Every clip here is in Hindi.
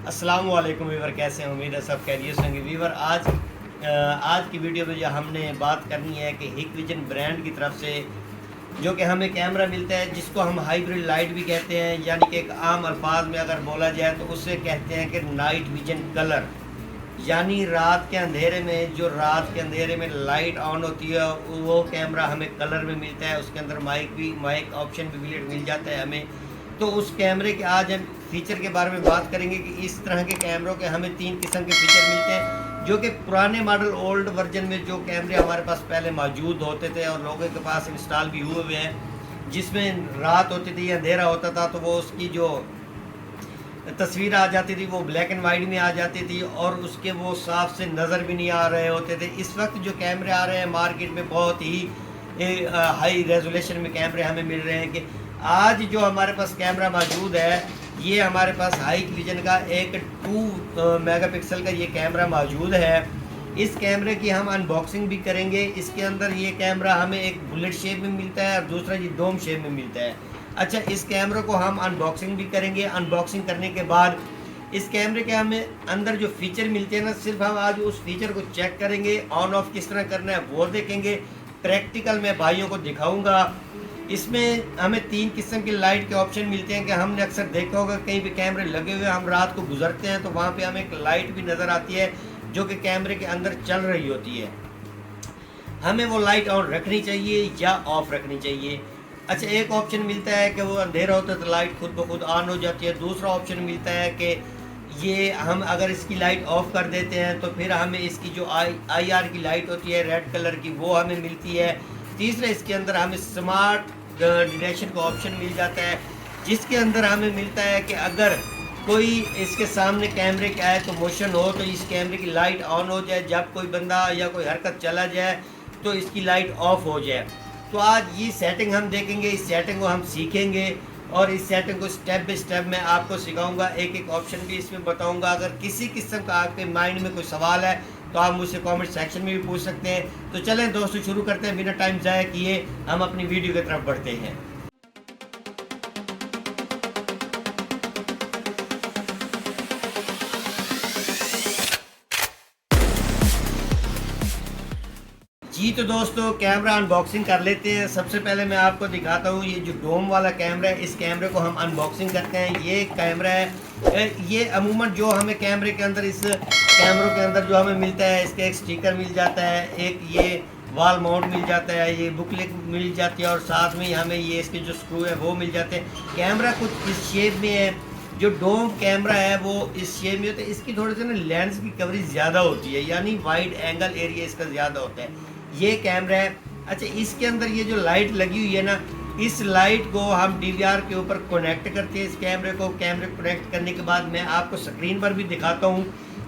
अस्सलाम वालेकुम वीवर, कैसे हैं? उम्मीद है सब खैरियत से होंगे। वीवर आज की वीडियो में जो हमने बात करनी है कि हिकविजन ब्रांड की तरफ से जो कि हमें कैमरा मिलता है जिसको हम हाइब्रिड लाइट भी कहते हैं, यानी कि एक आम अल्फाज में अगर बोला जाए तो उससे कहते हैं कि नाइट विजन कलर, यानी रात के अंधेरे में जो रात के अंधेरे में लाइट ऑन होती है वो कैमरा हमें कलर में मिलता है। उसके अंदर माइक ऑप्शन भी मिल जाता है हमें। तो उस कैमरे के आज हम फीचर के बारे में बात करेंगे कि इस तरह के कैमरों के हमें 3 किस्म के फीचर मिलते हैं, जो कि पुराने मॉडल ओल्ड वर्जन में जो कैमरे हमारे पास पहले मौजूद होते थे और लोगों के पास इंस्टॉल भी हुए हुए हैं, जिसमें रात होती थी, अंधेरा होता था, तो वो उसकी जो तस्वीर आ जाती थी वो ब्लैक एंड वाइट में आ जाती थी और उसके वो साफ से नज़र भी नहीं आ रहे होते थे। इस वक्त जो कैमरे आ रहे हैं मार्केट में बहुत ही हाई रेजोल्यूशन में कैमरे हमें मिल रहे हैं कि आज जो हमारे पास कैमरा मौजूद है ये हमारे पास हाइकविजन का एक 2 मेगापिक्सल का ये कैमरा मौजूद है। इस कैमरे की हम अनबॉक्सिंग भी करेंगे। इसके अंदर ये कैमरा हमें एक बुलेट शेप में मिलता है और दूसरा ये डोम शेप में मिलता है। अच्छा, इस कैमरे को हम अनबॉक्सिंग भी करेंगे। अनबॉक्सिंग करने के बाद इस कैमरे के हमें अंदर जो फीचर मिलते हैं ना, सिर्फ हम आज उस फीचर को चेक करेंगे, ऑन ऑफ किस तरह करना है वो देखेंगे। प्रैक्टिकल मैं भाइयों को दिखाऊंगा। इसमें हमें 3 किस्म की लाइट के ऑप्शन मिलते हैं कि हमने अक्सर देखा होगा कहीं भी कैमरे लगे हुए हम रात को गुजरते हैं तो वहाँ पे हमें एक लाइट भी नज़र आती है जो कि कैमरे के अंदर चल रही होती है। हमें वो लाइट ऑन रखनी चाहिए या ऑफ रखनी चाहिए। अच्छा, एक ऑप्शन मिलता है कि वो अंधेरा होता है तो लाइट खुद ब खुद ऑन हो जाती है। दूसरा ऑप्शन मिलता है कि ये हम अगर इसकी लाइट ऑफ कर देते हैं तो फिर हमें इसकी जो IR की लाइट होती है रेड कलर की वो हमें मिलती है। तीसरा, इसके अंदर हमें स्मार्ट डिटेक्शन का ऑप्शन मिल जाता है, जिसके अंदर हमें मिलता है कि अगर कोई इसके सामने कैमरे के आए तो मोशन हो तो इस कैमरे की लाइट ऑन हो जाए, जब कोई बंदा या कोई हरकत चला जाए तो इसकी लाइट ऑफ हो जाए। तो आज ये सेटिंग हम देखेंगे, इस सेटिंग को हम सीखेंगे और इस सेटिंग को स्टेप बाय स्टेप मैं आपको सिखाऊंगा। एक एक ऑप्शन भी इसमें बताऊंगा। अगर किसी किस्म का आपके माइंड में कोई सवाल है तो आप मुझसे कमेंट सेक्शन में भी पूछ सकते हैं। तो चलें दोस्तों, शुरू करते हैं। बिना टाइम ज़ाया किए हम अपनी वीडियो की तरफ बढ़ते हैं। जी तो दोस्तों, कैमरा अनबॉक्सिंग कर लेते हैं। सबसे पहले मैं आपको दिखाता हूँ ये जो डोम वाला कैमरा है, इस कैमरे को हम अनबॉक्सिंग करते हैं। ये कैमरा है, ये अमूमन जो हमें कैमरे के अंदर इस कैमरों के अंदर जो हमें मिलता है, इसका एक स्टिकर मिल जाता है, एक ये वॉल माउंट मिल जाता है, ये बुकलेट मिल जाती है और साथ में ही हमें ये इसके जो स्क्रू है वो मिल जाते हैं। कैमरा कुछ इस शेप में है, जो डोम कैमरा है वो इस शेप में होता है। इसकी थोड़ी सी ना लेंस की कवरेज ज़्यादा होती है, यानी वाइड एंगल एरिया इसका ज़्यादा होता है। ये कैमरा है। अच्छा, इसके अंदर ये जो लाइट लगी हुई है ना, इस लाइट को हम DVR के ऊपर कनेक्ट करते हैं। इस कैमरे को कनेक्ट करने के बाद मैं आपको स्क्रीन पर भी दिखाता हूँ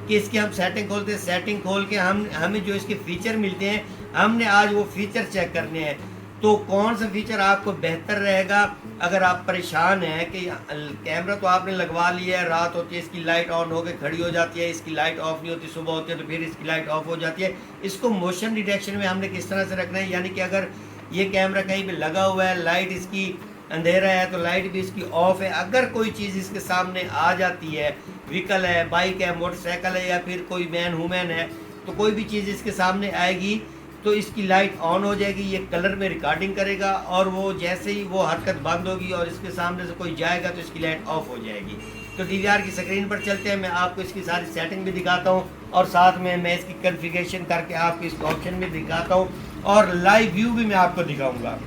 कि इसकी हम सेटिंग खोलते हैं। सेटिंग खोल के हमें जो इसके फीचर मिलते हैं, हमने आज वो फीचर चेक करने हैं। तो कौन सा फीचर आपको बेहतर रहेगा अगर आप परेशान हैं कि कैमरा तो आपने लगवा लिया है, रात होती है इसकी लाइट ऑन होकर खड़ी हो जाती है, इसकी लाइट ऑफ नहीं होती, सुबह होती है तो फिर इसकी लाइट ऑफ हो जाती है। इसको मोशन डिटेक्शन में हमने किस तरह से रखना है, यानी कि अगर ये कैमरा कहीं पे लगा हुआ है, लाइट इसकी अंधेरा है तो लाइट भी इसकी ऑफ है। अगर कोई चीज़ इसके सामने आ जाती है, व्हीकल है, बाइक है, मोटरसाइकिल है या फिर कोई मैन वूमेन है, तो कोई भी चीज़ इसके सामने आएगी तो इसकी लाइट ऑन हो जाएगी। ये कलर में रिकॉर्डिंग करेगा और वो जैसे ही वो हरकत बंद होगी और इसके सामने से कोई जाएगा तो इसकी लाइट ऑफ हो जाएगी। तो DVR की स्क्रीन पर चलते हैं, मैं आपको इसकी सारी सेटिंग भी दिखाता हूँ और साथ में मैं इसकी कॉन्फ़िगरेशन करके आपको इसका ऑप्शन भी दिखाता हूँ और लाइव व्यू भी मैं आपको दिखाऊँगा।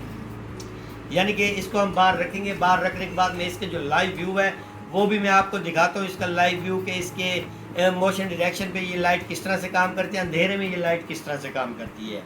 यानी कि इसको हम बाहर रखेंगे, बाहर रखने के बाद में इसके जो लाइव व्यू है वो भी मैं आपको दिखाता हूँ। इसका लाइव व्यू के इसके मोशन डिटेक्शन पे ये लाइट किस तरह से काम करती है, अंधेरे में ये लाइट किस तरह से काम करती है।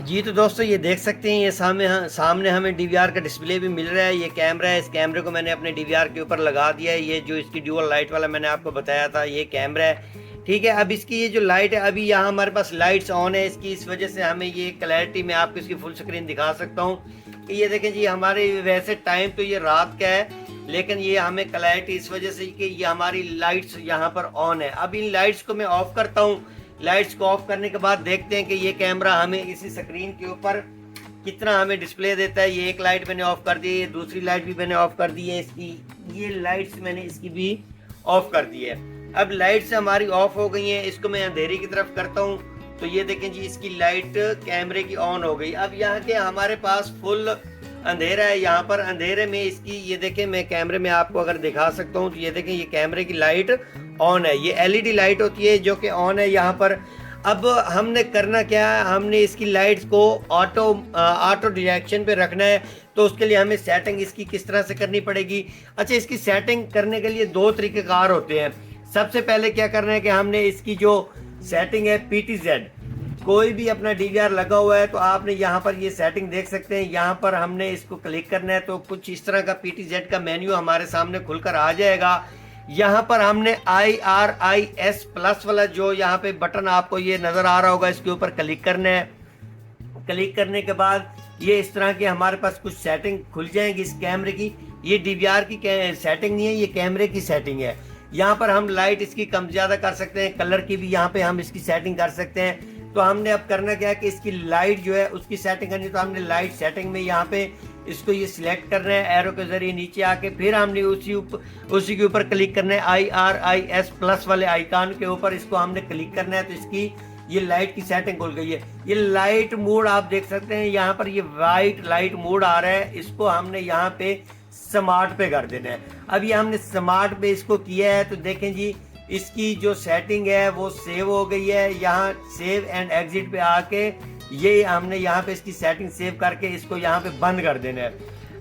जी तो दोस्तों, ये देख सकते हैं, ये सामने हमें DVR का डिस्प्ले भी मिल रहा है। ये कैमरा है, इस कैमरे को मैंने अपने DVR के ऊपर लगा दिया है। ये जो इसकी ड्यूअल लाइट वाला मैंने आपको बताया था, ये कैमरा है। ठीक है, अब इसकी ये जो लाइट है, अभी यहाँ हमारे पास लाइट्स ऑन है इसकी, इस वजह से हमें ये क्लैरिटी में आपको इसकी फुल स्क्रीन दिखा सकता हूँ कि ये देखें जी, हमारे वैसे टाइम तो ये रात का है लेकिन ये हमें क्लैरिटी इस वजह से कि ये हमारी लाइट्स यहाँ पर ऑन है। अब इन लाइट्स को मैं ऑफ करता हूँ। लाइट्स को ऑफ करने के बाद देखते हैं कि ये कैमरा हमें इसी स्क्रीन के ऊपर कितना हमें डिस्प्ले देता है। ये एक लाइट मैंने ऑफ कर दी है, दूसरी लाइट भी मैंने ऑफ कर दी है, इसकी ये लाइट्स मैंने इसकी भी ऑफ कर दी है। अब लाइट्स हमारी ऑफ हो गई हैं, इसको मैं अंधेरे की तरफ करता हूँ तो ये देखें जी इसकी लाइट कैमरे की ऑन हो गई। अब यहाँ के हमारे पास फुल अंधेरा है, यहाँ पर अंधेरे में इसकी ये देखें, मैं कैमरे में आपको अगर दिखा सकता हूँ तो ये देखें ये कैमरे की लाइट ऑन है, ये एलईडी लाइट होती है जो कि ऑन है यहाँ पर। अब हमने करना क्या है, हमने इसकी लाइट्स को ऑटो डायरेक्शन पे रखना है, तो उसके लिए हमें सेटिंग इसकी किस तरह से करनी पड़ेगी। अच्छा, इसकी सेटिंग करने के लिए दो तरीक़ेकार होते हैं। सबसे पहले क्या करना है कि हमने इसकी जो सेटिंग है PTZ, कोई भी अपना DVR लगा हुआ है तो आपने यहाँ पर ये सेटिंग देख सकते हैं, यहाँ पर हमने इसको क्लिक करना है तो कुछ इस तरह का PTZ का मेन्यू हमारे सामने खुलकर आ जाएगा। यहाँ पर हमने IRIS प्लस वाला जो यहाँ पे बटन आपको ये नज़र आ रहा होगा, इसके ऊपर क्लिक करना है। क्लिक करने के बाद ये इस तरह की हमारे पास कुछ सेटिंग खुल जाएंगी इस कैमरे की। ये DVR की सेटिंग नहीं है, ये कैमरे की सेटिंग है। यहाँ पर हम लाइट इसकी कम ज़्यादा कर सकते हैं, कलर की भी यहाँ पे हम इसकी सेटिंग कर सकते हैं। तो हमने अब करना क्या है कि इसकी लाइट जो है उसकी सेटिंग करनी, तो हमने लाइट सेटिंग में यहाँ पे इसको ये सिलेक्ट करना है एरो के जरिए नीचे आके, फिर हमने उसी के ऊपर क्लिक करना है IRIS प्लस वाले आइकॉन के ऊपर, इसको हमने क्लिक करना है तो इसकी ये लाइट की सेटिंग खुल गई है। ये लाइट मोड आप देख सकते हैं, यहाँ पर ये वाइट लाइट मोड आ रहा है, इसको हमने यहाँ पे स्मार्ट पे कर देना है। अब ये हमने स्मार्ट पे इसको किया है तो देखें जी इसकी जो सेटिंग है वो सेव हो गई है। यहाँ सेव एंड एग्जिट पे आके ये हमने यहाँ पे इसकी सेटिंग सेव करके इसको यहाँ पे बंद कर देना है।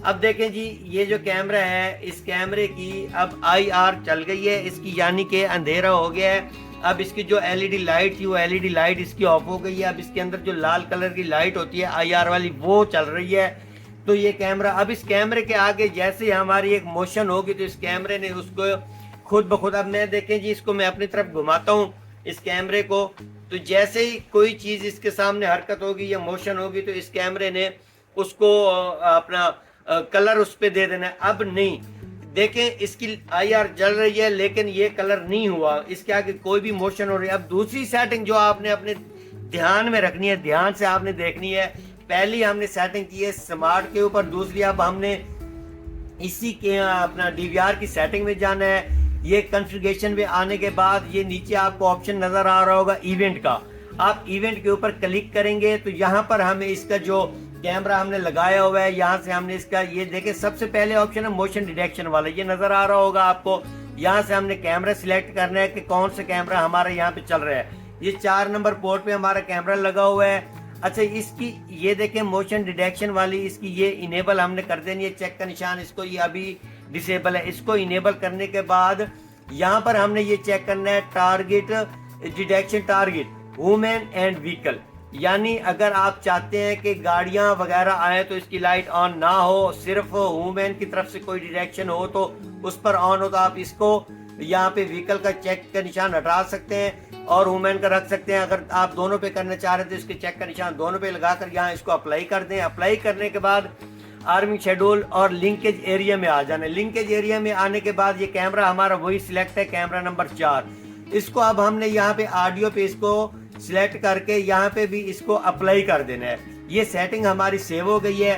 अब देखें जी ये जो कैमरा है, इस कैमरे की अब IR चल गई है इसकी, यानी कि अंधेरा हो गया है। अब इसकी जो LED लाइट थी वो LED लाइट इसकी ऑफ हो गई है। अब इसके अंदर जो लाल कलर की लाइट होती है IR वाली वो चल रही है। तो ये कैमरा, अब इस कैमरे के आगे जैसे हमारी एक मोशन होगी तो इस कैमरे ने उसको खुद ब खुद, अब मैं देखें जी इसको मैं अपनी तरफ घुमाता हूँ इस कैमरे को, तो जैसे ही कोई चीज़ इसके सामने हरकत होगी या मोशन होगी तो इस कैमरे ने उसको अपना कलर उस पर दे देना है। अब नहीं, देखें इसकी IR जल रही है लेकिन ये कलर नहीं हुआ, इसके आगे कोई भी मोशन हो रही है। अब दूसरी सेटिंग जो आपने अपने ध्यान में रखनी है, ध्यान से आपने देखनी है, पहली हमने सेटिंग की है स्मार्ट के ऊपर, दूसरी अब हमने इसी के अपना DVR की सेटिंग में जाना है। ये कॉन्फ़िगरेशन में आने के बाद ये नीचे आपको ऑप्शन नजर आ रहा होगा इवेंट का, आप इवेंट के ऊपर क्लिक करेंगे तो यहाँ पर हमें इसका जो कैमरा हमने लगाया हुआ है यहाँ से हमने इसका, ये देखें सबसे पहले ऑप्शन है मोशन डिटेक्शन वाला, ये नजर आ रहा होगा आपको। यहाँ से हमने कैमरा सिलेक्ट करना है कि कौन सा कैमरा हमारा यहाँ पे चल रहा है। ये 4 नंबर पोर्ट पे हमारा कैमरा लगा हुआ है। अच्छा, इसकी ये देखें मोशन डिटेक्शन वाली इसकी ये इनेबल हमने कर देनी है, चेक का निशान, इसको ये अभी डिसेबल है। इसको इनेबल करने के बाद यहाँ पर हमने ये चेक करना है target detection, target women and vehicle, यानी अगर आप चाहते हैं कि गाड़ियां वगैरह आए तो इसकी लाइट ऑन ना हो, सिर्फ वुमेन की तरफ से कोई डिटेक्शन हो तो उस पर ऑन हो, तो आप इसको यहाँ पे व्हीकल का चेक का निशान हटा सकते हैं और वुमेन का रख सकते हैं। अगर आप दोनों पे करना चाह रहे थे इसके चेक का निशान दोनों पे लगाकर यहाँ इसको अप्लाई कर दें। अप्लाई करने के बाद आर्मिंग शेड्यूल और लिंकेज एरिया में आ जाना है। लिंकेज एरिया में आने के बाद ये कैमरा हमारा वही सिलेक्ट है, कैमरा नंबर 4। इसको अब हमने यहाँ पे ऑडियो पे इसको सिलेक्ट करके यहाँ पे भी इसको अप्लाई कर देना है। ये सेटिंग हमारी सेव हो गई है।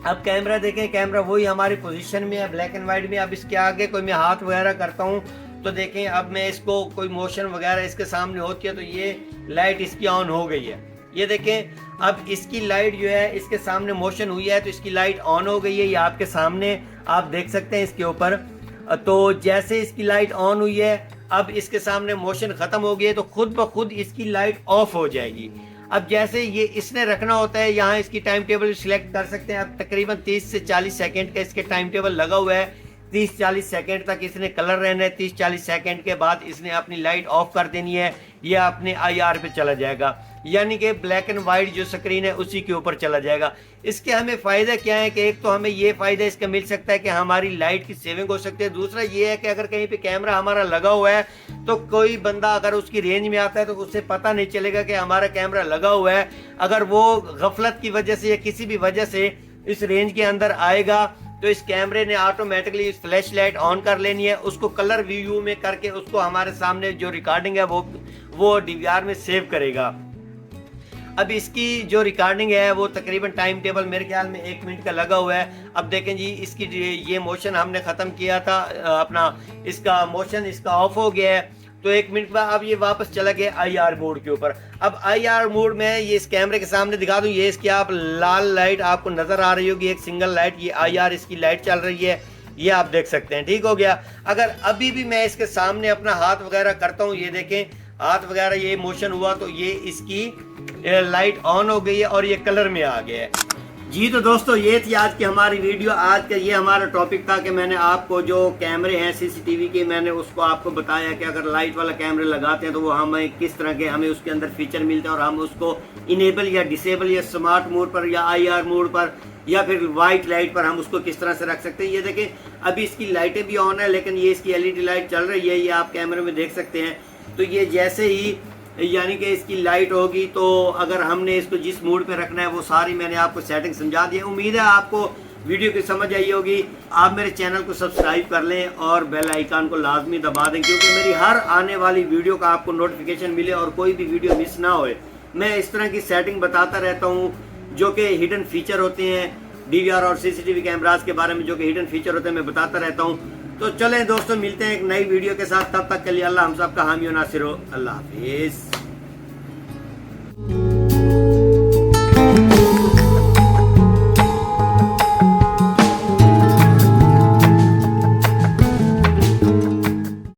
अब कैमरा देखें, कैमरा वही हमारी पोजीशन में है, ब्लैक एंड व्हाइट में। अब इसके आगे कोई मैं हाथ वगैरह करता हूँ तो देखें, अब मैं इसको कोई मोशन वगैरह इसके सामने होती है तो ये लाइट इसकी ऑन हो गई है। ये देखें, अब इसकी लाइट जो है इसके सामने मोशन हुई है तो इसकी लाइट ऑन हो गई है। ये आपके सामने आप देख सकते हैं इसके ऊपर। तो जैसे इसकी लाइट ऑन हुई है, अब इसके सामने मोशन खत्म हो गई है तो खुद ब खुद इसकी लाइट ऑफ हो जाएगी। अब जैसे ये इसने रखना होता है, यहाँ इसकी टाइम टेबल सिलेक्ट कर सकते हैं। अब तकरीबन 30 से 40 सेकंड का इसके टाइम टेबल लगा हुआ है। 30-40 सेकंड तक इसने कलर रहना है। 30-40 सेकंड के बाद इसने अपनी लाइट ऑफ कर देनी है। ये अपने IR पे चला जाएगा, यानी कि ब्लैक एंड वाइट जो स्क्रीन है उसी के ऊपर चला जाएगा। इसके हमें फ़ायदा क्या है कि एक तो हमें ये फ़ायदा इसका मिल सकता है कि हमारी लाइट की सेविंग हो सकती है। दूसरा ये है कि अगर कहीं पे कैमरा हमारा लगा हुआ है तो कोई बंदा अगर उसकी रेंज में आता है तो उससे पता नहीं चलेगा कि हमारा कैमरा लगा हुआ है। अगर वो गफलत की वजह से या किसी भी वजह से इस रेंज के अंदर आएगा तो इस कैमरे ने ऑटोमेटिकली इस फ्लैश लाइट ऑन कर लेनी है, उसको कलर व्यू में करके उसको हमारे सामने जो रिकॉर्डिंग है वो DVR में सेव करेगा। अब इसकी जो रिकॉर्डिंग है वो तकरीबन टाइम टेबल मेरे ख्याल में 1 मिनट का लगा हुआ है। अब देखें जी, इसकी ये मोशन हमने ख़त्म किया था, अपना इसका मोशन इसका ऑफ हो गया है, तो 1 मिनट बाद अब ये वापस चला गया IR मोड के ऊपर। अब IR मोड में ये इस कैमरे के सामने दिखा दूँ, ये इसकी आप लाल लाइट आपको नज़र आ रही होगी, एक सिंगल लाइट, ये IR इसकी लाइट चल रही है, ये आप देख सकते हैं। ठीक हो गया। अगर अभी भी मैं इसके सामने अपना हाथ वगैरह करता हूँ, ये देखें हाथ वगैरह ये मोशन हुआ तो ये इसकी लाइट ऑन हो गई है और ये कलर में आ गया है जी। तो दोस्तों ये थी आज की हमारी वीडियो। आज का ये हमारा टॉपिक था कि मैंने आपको जो कैमरे हैं CCTV के, मैंने उसको आपको बताया कि अगर लाइट वाला कैमरे लगाते हैं तो वो हमें किस तरह के हमें उसके अंदर फीचर मिलते हैं और हम उसको इनेबल या डिसेबल या स्मार्ट मोड पर या IR मोड पर या फिर वाइट लाइट पर हम उसको किस तरह से रख सकते हैं। ये देखें अभी इसकी लाइटें भी ऑन है, लेकिन ये इसकी LED लाइट चल रही है, ये आप कैमरे में देख सकते हैं। तो ये जैसे ही यानी कि इसकी लाइट होगी तो अगर हमने इसको जिस मूड पे रखना है वो सारी मैंने आपको सेटिंग समझा दी है। उम्मीद है आपको वीडियो की समझ आई होगी। आप मेरे चैनल को सब्सक्राइब कर लें और बेल आइकन को लाजमी दबा दें, क्योंकि मेरी हर आने वाली वीडियो का आपको नोटिफिकेशन मिले और कोई भी वीडियो मिस ना होए। मैं इस तरह की सेटिंग बताता रहता हूँ जो कि हिडन फीचर होते हैं DVR और CCTV कैमराज के बारे में, जो कि हिडन फीचर होते हैं, मैं बताता रहता हूँ। तो चलें दोस्तों, मिलते हैं एक नई वीडियो के साथ। तब तक के लिए अल्लाह हम सब का हामी और नासिर हो। अल्लाह हाफिज़।